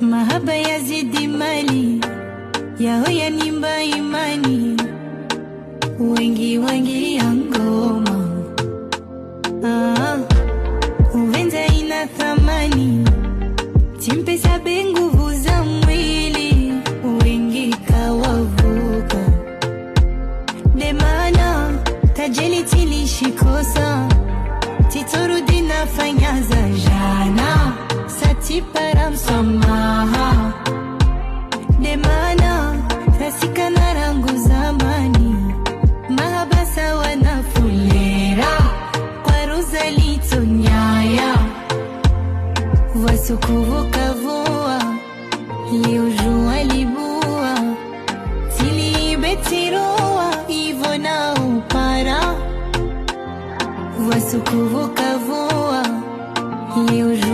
mahaba yazidi mali yao ya nimba imani wengi wengi ya ngoma uvenza ina thamani timpesa benguvu za mwili wengi kawavuka demana tajeli tilishikosa titorudi nafanya za jana sati para msamaha demana tasika na rangu zamani mahabasa wanafulera kwa Rosalito nyaya wasukuvuka vua liujua libua tilibetiroa ivo na upara wasukuvuka vua liujua